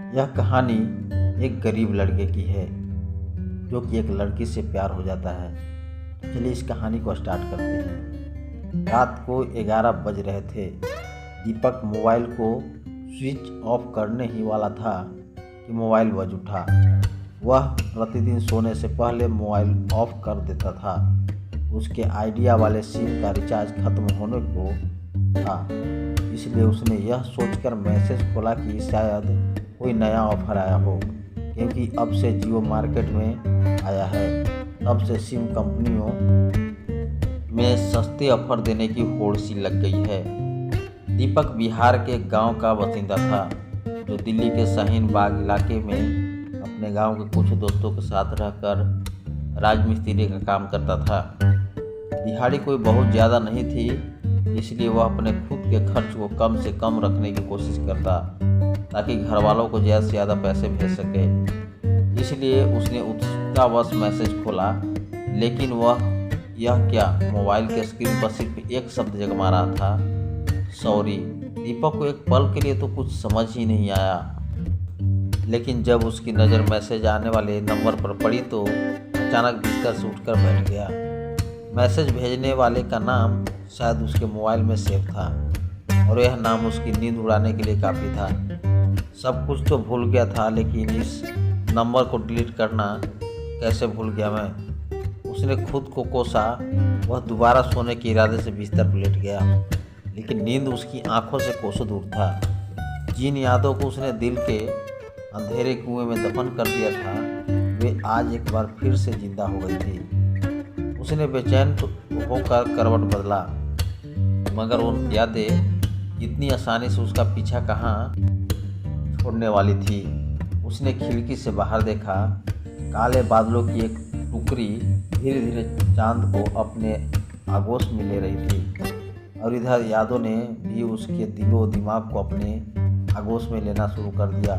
यह कहानी एक गरीब लड़के की है जो कि एक लड़की से प्यार हो जाता है। तो चलिए इस कहानी को स्टार्ट करते हैं। रात को 11 बज रहे थे। दीपक मोबाइल को स्विच ऑफ करने ही वाला था कि मोबाइल बज उठा। वह प्रतिदिन सोने से पहले मोबाइल ऑफ कर देता था। उसके आइडिया वाले सिम का रिचार्ज खत्म होने को था, इसलिए उसने यह सोचकर मैसेज खोला कि शायद कोई नया ऑफर आया हो, क्योंकि अब से जियो मार्केट में आया है। तब से सिम कंपनियों में सस्ते ऑफर देने की होड़ सी लग गई है। दीपक बिहार के एक गांव का बासिंदा था जो दिल्ली के शाहीन बाग इलाके में अपने गांव के कुछ दोस्तों के साथ रहकर राजमिस्त्री का काम करता था। दिहाड़ी कोई बहुत ज़्यादा नहीं थी, इसलिए वह अपने खुद के खर्च को कम से कम रखने की कोशिश करता ताकि घर वालों को ज़्यादा से ज़्यादा पैसे भेज सके। इसलिए उसने उत्सुकतावश मैसेज खोला, लेकिन वह यह क्या, मोबाइल के स्क्रीन पर सिर्फ एक शब्द जगमा रहा था, सॉरी। दीपक को एक पल के लिए तो कुछ समझ ही नहीं आया, लेकिन जब उसकी नज़र मैसेज आने वाले नंबर पर पड़ी तो अचानक बिस्तर से उठकर बैठ गया। मैसेज भेजने वाले का नाम शायद उसके मोबाइल में सेव था और यह नाम उसकी नींद उड़ाने के लिए काफ़ी था। सब कुछ तो भूल गया था, लेकिन इस नंबर को डिलीट करना कैसे भूल गया मैं। उसने खुद को कोसा। वह दोबारा सोने के इरादे से बिस्तर पर लेट गया, लेकिन नींद उसकी आंखों से कोसों दूर था। जिन यादों को उसने दिल के अंधेरे कुएं में दफन कर दिया था, वे आज एक बार फिर से जिंदा हो गई थी। उसने बेचैन होकर करवट बदला, मगर उन यादें इतनी आसानी से उसका पीछा कहाँ छोड़ने वाली थी। उसने खिड़की से बाहर देखा। काले बादलों की एक टुकड़ी धीरे धीरे चांद को अपने आगोश में ले रही थी और इधर यादों ने भी उसके दिलो दिमाग को अपने आगोश में लेना शुरू कर दिया।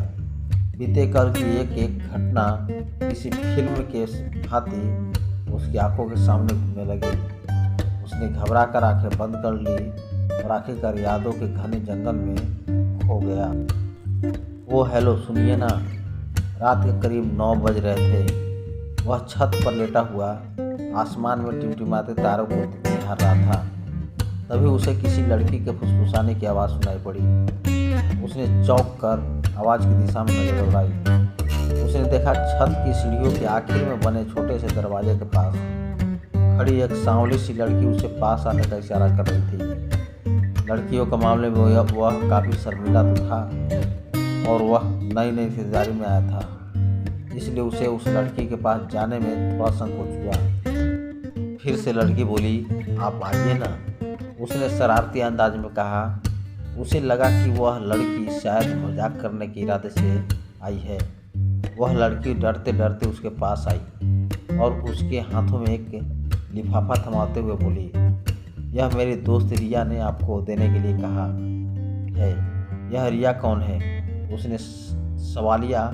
बीते कल की एक एक घटना किसी फिल्म के भांति उसकी आंखों के सामने घूमने लगी। उसने घबरा कर आंखें बंद कर ली और आखिरकार यादों के घने जंगल में खो गया। ओ हेलो, सुनिए ना। रात के करीब 9 बज रहे थे। वह छत पर लेटा हुआ आसमान में टिमटिमाते तारों को निहार रहा था। तभी उसे किसी लड़की के फुसफुसाने की आवाज़ सुनाई पड़ी। उसने चौंक कर आवाज़ की दिशा में नजर दौड़ाई। उसने देखा छत की सीढ़ियों के आखिर में बने छोटे से दरवाजे के पास खड़ी एक सांवली सी लड़की उसे पास आने का इशारा कर रही थी। लड़कियों के मामले में वह काफ़ी शर्मिला तो था और वह नई नई रिश्तेदारी में आया था, इसलिए उसे उस लड़की के पास जाने में थोड़ा संकोच हुआ। फिर से लड़की बोली, आप आइए ना। उसने शरारती अंदाज में कहा। उसे लगा कि वह लड़की शायद मजाक करने के इरादे से आई है। वह लड़की डरते डरते उसके पास आई और उसके हाथों में एक लिफाफा थमाते हुए बोली, यह मेरी दोस्त रिया ने आपको देने के लिए कहा है। यह रिया कौन है? उसने सवालिया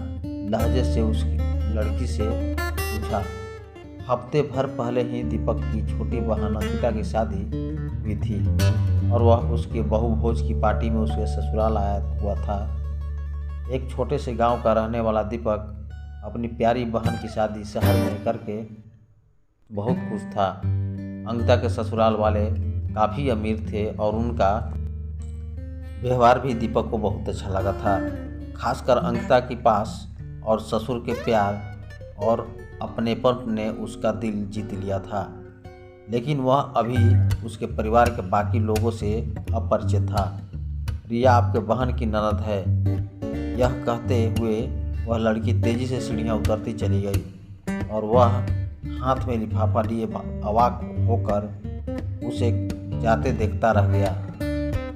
लहजे से उस लड़की से पूछा। हफ्ते भर पहले ही दीपक की छोटी बहन अंकिता की शादी हुई थी और वह उसके बहुभोज की पार्टी में उसके ससुराल आया हुआ था। एक छोटे से गांव का रहने वाला दीपक अपनी प्यारी बहन की शादी शहर में करके बहुत खुश था। अंकिता के ससुराल वाले काफ़ी अमीर थे और उनका व्यवहार भी दीपक को बहुत अच्छा लगा था। खासकर अंकिता के पास और ससुर के प्यार और अपनेपन ने उसका दिल जीत लिया था, लेकिन वह अभी उसके परिवार के बाकी लोगों से अपरिचित था। रिया आपके बहन की ननद है। यह कहते हुए वह लड़की तेजी से सीढ़ियाँ उतरती चली गई और वह हाथ में लिफाफा लिए अवाक होकर उसे जाते देखता रह गया।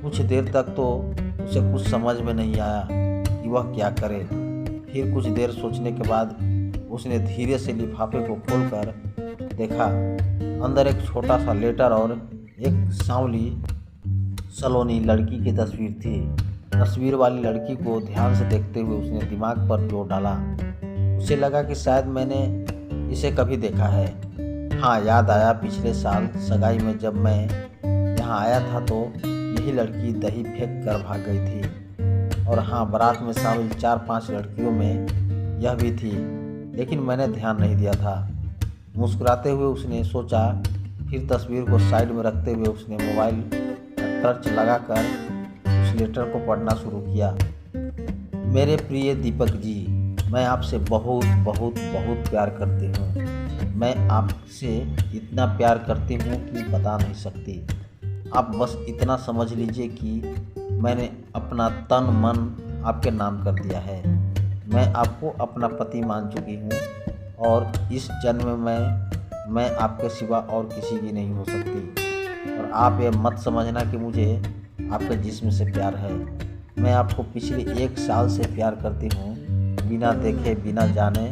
कुछ देर तक तो उसे कुछ समझ में नहीं आया कि वह क्या करे। फिर कुछ देर सोचने के बाद उसने धीरे से लिफाफे को खोलकर देखा। अंदर एक छोटा सा लेटर और एक सांवली सलोनी लड़की की तस्वीर थी। तस्वीर वाली लड़की को ध्यान से देखते हुए उसने दिमाग पर जोर डाला। उसे लगा कि शायद मैंने इसे कभी देखा है। हाँ, याद आया, पिछले साल सगाई में जब मैं यहाँ आया था तो यही लड़की दही फेंक कर भाग गई थी और हाँ, बारात में शामिल 4-5 लड़कियों में यह भी थी, लेकिन मैंने ध्यान नहीं दिया था। मुस्कुराते हुए उसने सोचा, फिर तस्वीर को साइड में रखते हुए उसने मोबाइल का टर्च लगाकर उस लेटर को पढ़ना शुरू किया। मेरे प्रिय दीपक जी, मैं आपसे बहुत बहुत बहुत प्यार करती हूँ। मैं आपसे इतना प्यार करती हूँ कि बता नहीं सकती। आप बस इतना समझ लीजिए कि मैंने अपना तन मन आपके नाम कर दिया है। मैं आपको अपना पति मान चुकी हूँ और इस जन्म में मैं आपके सिवा और किसी की नहीं हो सकती। और आप ये मत समझना कि मुझे आपके जिस्म से प्यार है। मैं आपको पिछले 1 साल से प्यार करती हूँ, बिना देखे बिना जाने,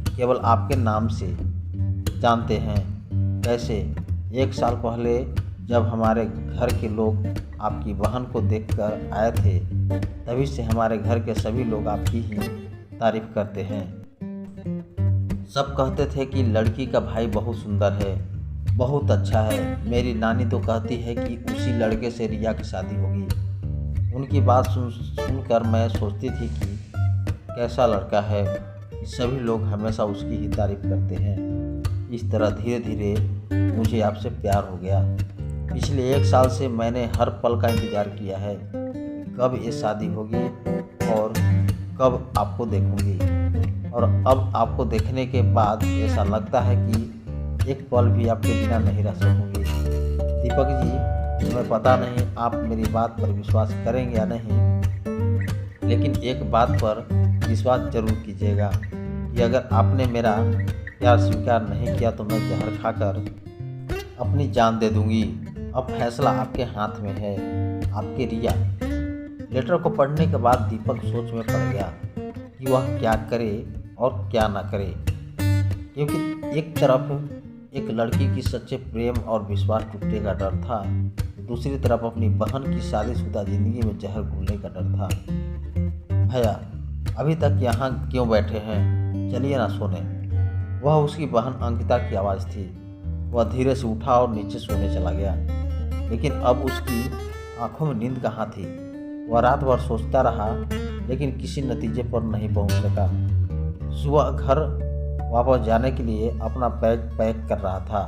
केवल आपके नाम से। जानते हैं कैसे? 1 साल पहले जब हमारे घर के लोग आपकी बहन को देखकर आए थे, तभी से हमारे घर के सभी लोग आपकी ही तारीफ करते हैं। सब कहते थे कि लड़की का भाई बहुत सुंदर है, बहुत अच्छा है। मेरी नानी तो कहती है कि उसी लड़के से रिया की शादी होगी। उनकी बात सुनकर मैं सोचती थी कि कैसा लड़का है कि सभी लोग हमेशा उसकी ही तारीफ करते हैं। इस तरह धीरे धीरे मुझे आपसे प्यार हो गया। पिछले 1 साल से मैंने हर पल का इंतज़ार किया है, कब ये शादी होगी और कब आपको देखूंगी। और अब आपको देखने के बाद ऐसा लगता है कि एक पल भी आपके बिना नहीं रह सकूंगी। दीपक जी, तुम्हें पता नहीं आप मेरी बात पर विश्वास करेंगे या नहीं, लेकिन एक बात पर विश्वास जरूर कीजिएगा कि अगर आपने मेरा प्यार स्वीकार नहीं किया तो मैं जहर खाकर अपनी जान दे दूंगी। अब फैसला आपके हाथ में है, आपके रिया। लेटर को पढ़ने के बाद दीपक सोच में पड़ गया कि वह क्या करे और क्या ना करे, क्योंकि एक तरफ एक लड़की की सच्चे प्रेम और विश्वास टूटने का डर था, दूसरी तरफ अपनी बहन की शादीशुदा जिंदगी में जहर घुलने का डर था। भैया, अभी तक यहाँ क्यों बैठे हैं? चलिए ना सोने। वह उसकी बहन अंकिता की आवाज़ थी। वह धीरे से उठा और नीचे सोने चला गया, लेकिन अब उसकी आंखों में नींद कहाँ थी। वह रात भर सोचता रहा, लेकिन किसी नतीजे पर नहीं पहुंच सका। सुबह घर वापस जाने के लिए अपना बैग पैक कर रहा था,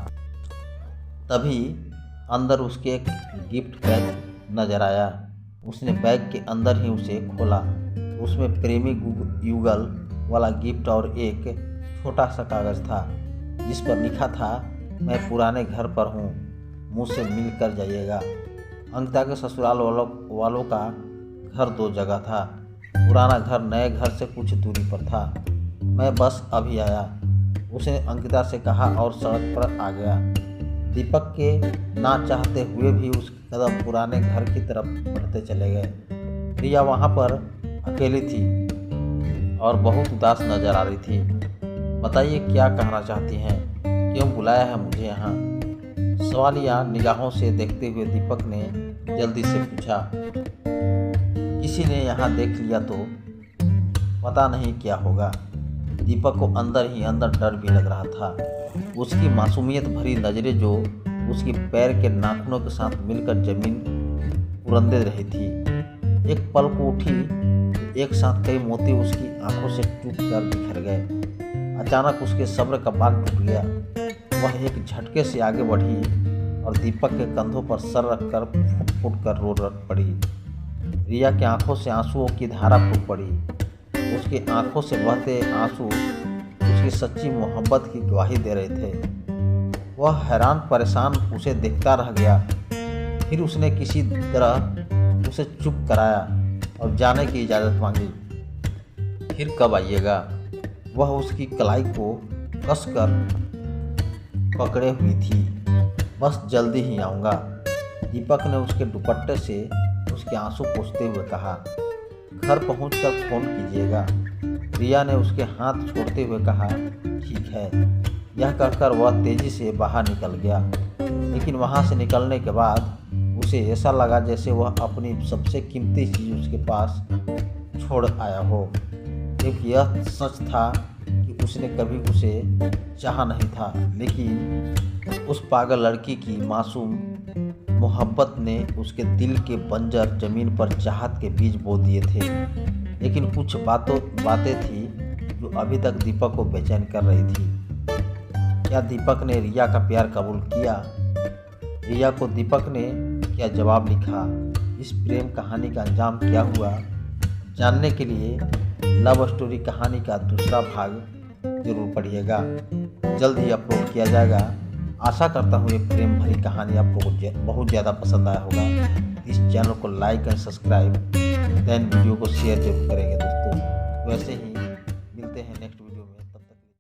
तभी अंदर उसके एक गिफ्ट पैक नजर आया। उसने बैग के अंदर ही उसे खोला। उसमें प्रेमी युगल वाला गिफ्ट और एक छोटा सा कागज़ था, जिस पर लिखा था, मैं पुराने घर पर हूँ, मुझसे मिल कर जाइएगा। अंकिता के ससुराल वालों का घर 2 जगह था। पुराना घर नए घर से कुछ दूरी पर था। मैं बस अभी आया, उसने अंकिता से कहा और सड़क पर आ गया। दीपक के ना चाहते हुए भी उसके कदम पुराने घर की तरफ बढ़ते चले गए। रिया वहाँ पर अकेली थी और बहुत उदास नजर आ रही थी। बताइए, क्या कहना चाहती हैं? क्यों बुलाया है मुझे यहाँ? सवालिया निगाहों से देखते हुए दीपक ने जल्दी से पूछा। किसी ने यहाँ देख लिया तो पता नहीं क्या होगा। दीपक को अंदर ही अंदर डर भी लग रहा था। उसकी मासूमियत भरी नज़रें जो उसकी पैर के नाखूनों के साथ मिलकर जमीन उरंदे रही थी, एक पल को उठी। एक साथ कई मोती उसकी आंखों से टूटकर बिखर गए। अचानक उसके सब्र का बांध टूट गया। वह एक झटके से आगे बढ़ी और दीपक के कंधों पर सर रखकर फुट फुट कर रो पड़ी। रिया की आंखों से आंसुओं की धारा फूट पड़ी। उसकी आंखों से बहते आंसू उसकी सच्ची मोहब्बत की गवाही दे रहे थे। वह हैरान परेशान उसे देखता रह गया। फिर उसने किसी तरह उसे चुप कराया और जाने की इजाज़त मांगी। फिर कब आइएगा? वह उसकी कलाई को कसकर पकड़े हुई थी। बस जल्दी ही आऊँगा। दीपक ने उसके दुपट्टे से उसके आंसू पोंछते हुए कहा। घर पहुंचकर फ़ोन कीजिएगा। रिया ने उसके हाथ छोड़ते हुए कहा, ठीक है। यह कहकर वह तेज़ी से बाहर निकल गया, लेकिन वहां से निकलने के बाद उसे ऐसा लगा जैसे वह अपनी सबसे कीमती चीज़ उसके पास छोड़ आया हो, क्योंकि यह सच था कि उसने कभी उसे चाहा नहीं था, लेकिन उस पागल लड़की की मासूम मोहब्बत ने उसके दिल के बंजर ज़मीन पर चाहत के बीज बो दिए थे, लेकिन कुछ बातें थी जो अभी तक दीपक को बेचैन कर रही थी। क्या दीपक ने रिया का प्यार कबूल किया? रिया को दीपक ने क्या जवाब लिखा? इस प्रेम कहानी का अंजाम क्या हुआ? जानने के लिए लव स्टोरी कहानी का दूसरा भाग जरूर पढ़िएगा। जल्द ही अपलोड किया जाएगा। आशा करता हूँ ये प्रेम भरी कहानी आप लोगों को बहुत ज़्यादा पसंद आया होगा। इस चैनल को like and subscribe, then video को शेयर जरूर करेंगे दोस्तों। वैसे ही